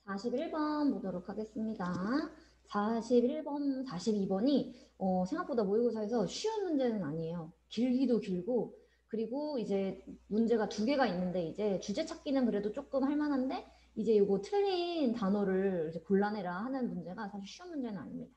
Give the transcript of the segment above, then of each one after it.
41번 보도록 하겠습니다. 41번, 42번이 생각보다 모의고사에서 쉬운 문제는 아니에요. 길기도 길고, 그리고 이제 문제가 두 개가 있는데 이제 주제 찾기는 그래도 조금 할만한데 이제 이거 틀린 단어를 이제 골라내라 하는 문제가 사실 쉬운 문제는 아닙니다.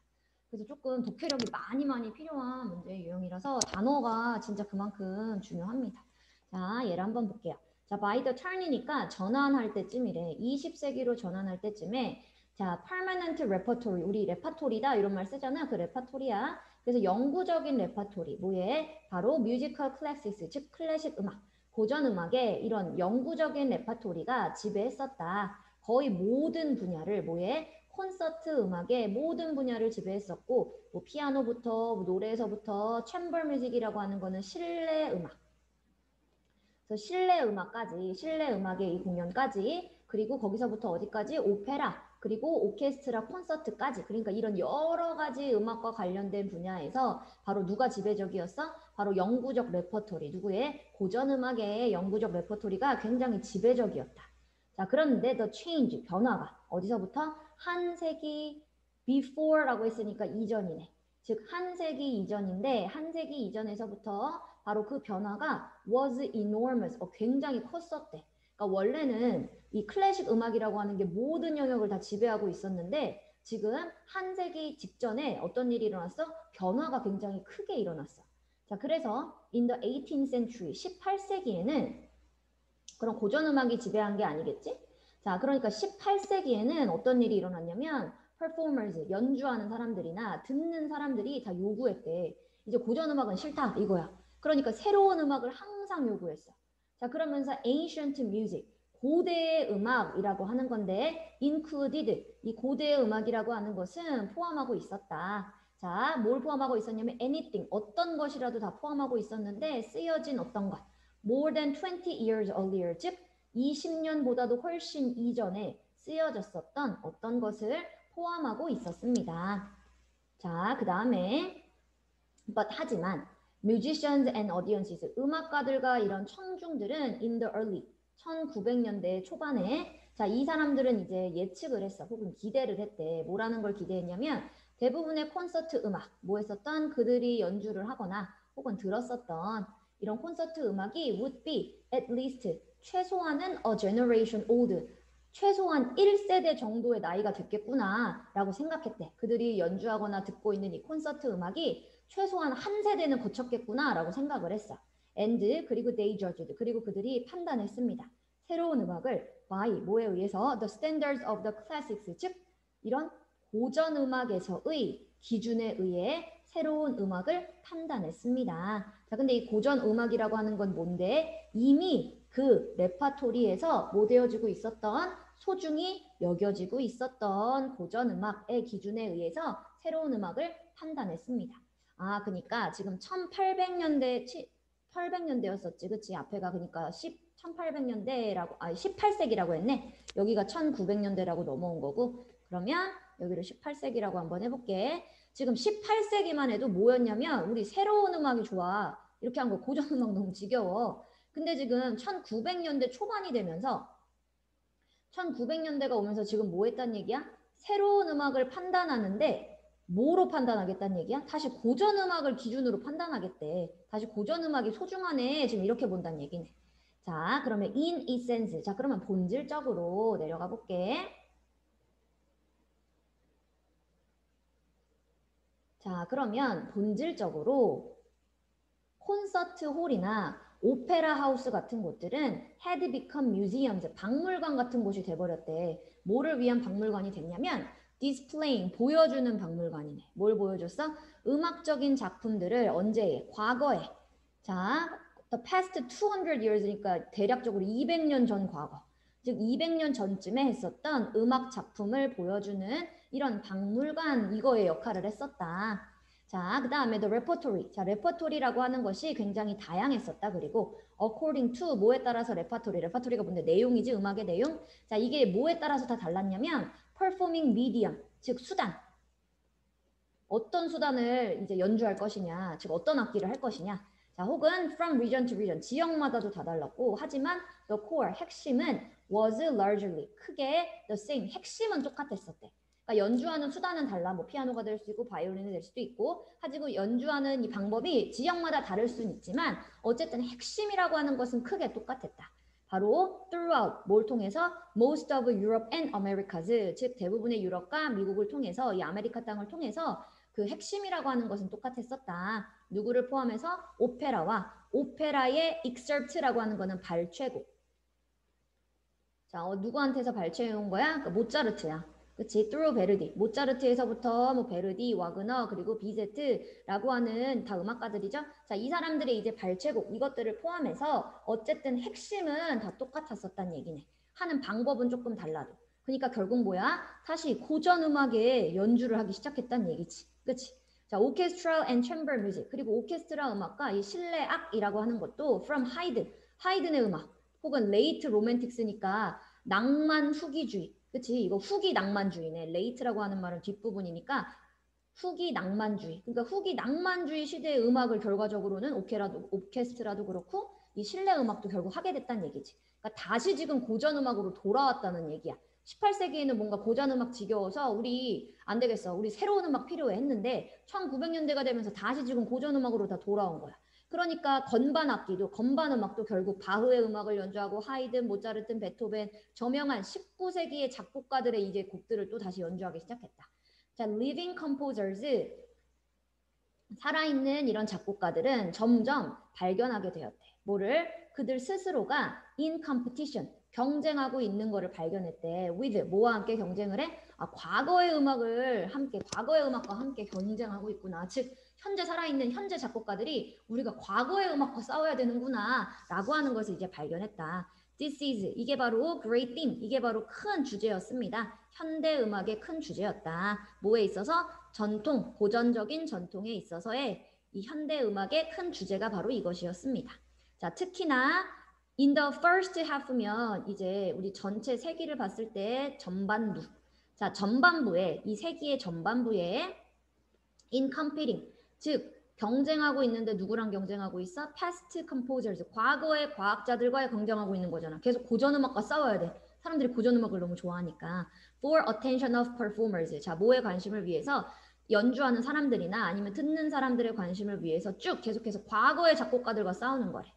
그래서 조금 독해력이 많이 필요한 문제 유형이라서 단어가 진짜 그만큼 중요합니다. 자, 얘를 한번 볼게요. 자, by the turn이니까 전환할 때쯤이래. 20세기로 전환할 때쯤에 자, permanent repertory. 우리 레파토리다 이런 말 쓰잖아. 그 레파토리야. 그래서 영구적인 레파토리. 뭐에? 바로 musical classics, 즉 클래식 음악. 고전 음악의 이런 영구적인 레파토리가 지배했었다. 거의 모든 분야를 뭐에? 콘서트 음악의 모든 분야를 지배했었고 뭐 피아노부터 뭐 노래에서부터 챔버 뮤직이라고 하는 거는 실내 음악. 그래서 실내 음악까지, 실내 음악의 이 공연까지, 그리고 거기서부터 어디까지? 오페라, 그리고 오케스트라 콘서트까지. 그러니까 이런 여러 가지 음악과 관련된 분야에서 바로 누가 지배적이었어? 바로 영구적 레퍼토리. 누구의? 고전 음악의 영구적 레퍼토리가 굉장히 지배적이었다. 자, 그런데 the change, 변화가 어디서부터? 한 세기 before라고 했으니까 이전이네. 즉, 한 세기 이전인데 한 세기 이전에서부터 바로 그 변화가 was enormous, 굉장히 컸었대. 그러니까 원래는 이 클래식 음악이라고 하는 게 모든 영역을 다 지배하고 있었는데 지금 한 세기 직전에 어떤 일이 일어났어? 변화가 굉장히 크게 일어났어. 자, 그래서 in the 18th century, 18세기에는 그런 고전 음악이 지배한 게 아니겠지? 자, 그러니까 18세기에는 어떤 일이 일어났냐면 performers, 연주하는 사람들이나 듣는 사람들이 다 요구했대. 이제 고전 음악은 싫다 이거야. 그러니까 새로운 음악을 항상 요구했어. 자, 그러면서 ancient music, 고대의 음악이라고 하는 건데 included, 이 고대의 음악이라고 하는 것은 포함하고 있었다. 자, 뭘 포함하고 있었냐면 anything, 어떤 것이라도 다 포함하고 있었는데 쓰여진 어떤 것. more than 20 years earlier, 즉 20년보다도 훨씬 이전에 쓰여졌었던 어떤 것을 포함하고 있었습니다. 자, 그 다음에 but 하지만 musicians and audiences, 음악가들과 이런 청중들은 in the early 1900년대 초반에 자, 이 사람들은 이제 예측을 했어. 혹은 기대를 했대. 뭐라는 걸 기대했냐면 대부분의 콘서트 음악, 뭐 했었던 그들이 연주를 하거나 혹은 들었었던 이런 콘서트 음악이 would be at least 최소한은 a generation old, 최소한 1세대 정도의 나이가 됐겠구나 라고 생각했대. 그들이 연주하거나 듣고 있는 이 콘서트 음악이 최소한 한 세대는 거쳤겠구나 라고 생각을 했어. and 그리고 they judged, 그리고 그들이 판단했습니다. 새로운 음악을 by 뭐에 의해서 the standards of the classics, 즉 이런 고전 음악에서의 기준에 의해 새로운 음악을 판단했습니다. 자, 근데 이 고전 음악이라고 하는 건 뭔데? 이미 그 레파토리에서 뭐 되어지고 있었던 소중히 여겨지고 있었던 고전 음악의 기준에 의해서 새로운 음악을 판단했습니다. 아, 그러니까 지금 1800년대 800년대였었지. 그치? 앞에가 그러니까 1800년대라고 18세기라고 했네. 여기가 1900년대라고 넘어온 거고. 그러면 여기를 18세기라고 한번 해볼게. 지금 18세기만 해도 뭐였냐면 우리 새로운 음악이 좋아. 이렇게 한 거 고전 음악 너무 지겨워. 근데 지금 1900년대 초반이 되면서 1900년대가 오면서 지금 뭐 했단 얘기야? 새로운 음악을 판단하는데 뭐로 판단하겠다는 얘기야? 다시 고전 음악을 기준으로 판단하겠대. 다시 고전 음악이 소중하네. 지금 이렇게 본다는 얘기네. 자, 그러면 in essence. 자, 그러면 본질적으로 내려가 볼게. 자, 그러면 본질적으로 콘서트 홀이나 오페라 하우스 같은 곳들은 had become museums, 박물관 같은 곳이 돼버렸대. 뭐를 위한 박물관이 됐냐면 displaying, 보여주는 박물관이네. 뭘 보여줬어? 음악적인 작품들을 언제? 과거에. 자, the past 200 years니까 대략적으로 200년 전 과거. 즉 200년 전쯤에 했었던 음악 작품을 보여주는 이런 박물관 이거의 역할을 했었다. 자, 그 다음에 the repertory. 자, 레퍼토리라고 하는 것이 굉장히 다양했었다. 그리고 according to 뭐에 따라서 레퍼토리. 레퍼토리가 뭔데? 내용이지, 음악의 내용. 자, 이게 뭐에 따라서 다 달랐냐면 performing medium, 즉 수단. 어떤 수단을 이제 연주할 것이냐, 즉 어떤 악기를 할 것이냐. 자, 혹은 from region to region, 지역마다도 다 달랐고, 하지만 the core, 핵심은 was largely 크게 the same 핵심은 똑같았었대. 그러니까 연주하는 수단은 달라. 뭐 피아노가 될 수 있고 바이올린이 될 수도 있고 하지만 연주하는 이 방법이 지역마다 다를 수는 있지만 어쨌든 핵심이라고 하는 것은 크게 똑같았다. 바로 throughout 뭘 통해서 most of Europe and Americas 즉 대부분의 유럽과 미국을 통해서 이 아메리카 땅을 통해서 그 핵심이라고 하는 것은 똑같았었다. 누구를 포함해서 오페라와 오페라의 excerpt라고 하는 거는 발췌곡. 자, 누구한테서 발췌해 온 거야? 그러니까 모차르트야. 그치? through 베르디. 모차르트에서부터 뭐 베르디, 와그너, 그리고 비제트라고 하는 다 음악가들이죠. 자, 이 사람들의 이제 발췌곡 이것들을 포함해서 어쨌든 핵심은 다 똑같았었단 얘기네. 하는 방법은 조금 달라도. 그러니까 결국 뭐야? 다시 고전 음악에 연주를 하기 시작했단 얘기지. 그치? 자, 오케스트라 앤 챔버 뮤직. 그리고 오케스트라 음악과 이 실내악이라고 하는 것도 from 하이든. 하이든의 음악. 혹은 레이트 로맨틱스니까 낭만 후기주의. 그치? 이거 후기 낭만주의네. 레이트라고 하는 말은 뒷부분이니까 후기 낭만주의. 그러니까 후기 낭만주의 시대의 음악을 결과적으로는 오케스트라도 그렇고 이 실내 음악도 결국 하게 됐다는 얘기지. 그러니까 다시 지금 고전 음악으로 돌아왔다는 얘기야. 18세기에는 뭔가 고전 음악 지겨워서 우리 안 되겠어. 우리 새로운 음악 필요해 했는데 1900년대가 되면서 다시 지금 고전 음악으로 다 돌아온 거야. 그러니까 건반 악기도 건반 음악도 결국 바흐의 음악을 연주하고 하이든, 모차르트, 베토벤 저명한 19세기의 작곡가들의 이제 곡들을 또 다시 연주하기 시작했다. 자, living composers 살아있는 이런 작곡가들은 점점 발견하게 되었대. 뭐를? 그들 스스로가 in competition 경쟁하고 있는 거를 발견했대. with 뭐와 함께 경쟁을 해? 아, 과거의 음악과 함께 경쟁하고 있구나. 즉 현재 살아있는 현재 작곡가들이 우리가 과거의 음악과 싸워야 되는구나 라고 하는 것을 이제 발견했다. This is 이게 바로 great theme 이게 바로 큰 주제였습니다. 현대 음악의 큰 주제였다. 뭐에 있어서? 전통, 고전적인 전통에 있어서의 이 현대 음악의 큰 주제가 바로 이것이었습니다. 자, 특히나 in the first half면 이제 우리 전체 세기를 봤을 때 전반부. 자, 전반부에 이 세기의 전반부에 in competing 즉 경쟁하고 있는데 누구랑 경쟁하고 있어? past composers 과거의 과학자들과 경쟁하고 있는 거잖아. 계속 고전 음악과 싸워야 돼. 사람들이 고전 음악을 너무 좋아하니까. for attention of performers 자 뭐에 관심을 위해서 연주하는 사람들이나 아니면 듣는 사람들의 관심을 위해서 쭉 계속해서 과거의 작곡가들과 싸우는 거래.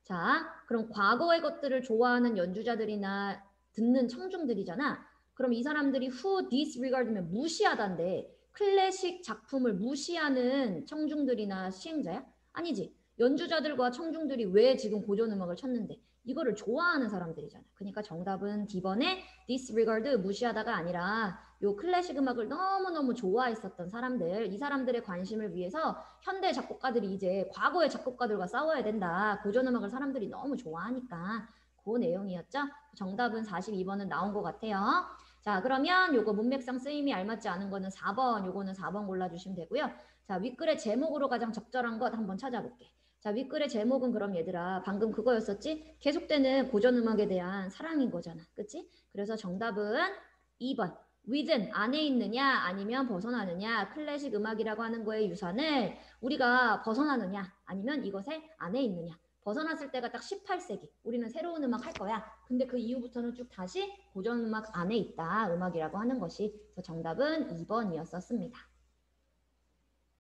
자 그럼 과거의 것들을 좋아하는 연주자들이나 듣는 청중들이잖아. 그럼 이 사람들이 who disregard면 무시하단데 클래식 작품을 무시하는 청중들이나 시행자야? 아니지. 연주자들과 청중들이 왜 지금 고전 음악을 쳤는데 이거를 좋아하는 사람들이잖아. 그러니까 정답은 D번에 disregard 무시하다가 아니라 요 클래식 음악을 너무너무 좋아했었던 사람들 이 사람들의 관심을 위해서 현대 작곡가들이 이제 과거의 작곡가들과 싸워야 된다. 고전 음악을 사람들이 너무 좋아하니까 그 내용이었죠. 정답은 42번은 나온 것 같아요. 자 그러면 요거 문맥상 쓰임이 알맞지 않은 거는 4번 요거는 4번 골라주시면 되고요. 자 윗글의 제목으로 가장 적절한 것 한번 찾아볼게. 자 윗글의 제목은 그럼 얘들아 방금 그거였었지? 계속되는 고전음악에 대한 사랑인 거잖아. 그치? 그래서 정답은 2번 within 안에 있느냐 아니면 벗어나느냐 클래식 음악이라고 하는 거의 유산을 우리가 벗어나느냐 아니면 이것의 안에 있느냐 벗어났을 때가 딱 18세기. 우리는 새로운 음악 할 거야. 근데 그 이후부터는 쭉 다시 고전 음악 안에 있다. 음악이라고 하는 것이. 그래서 정답은 2번이었었습니다.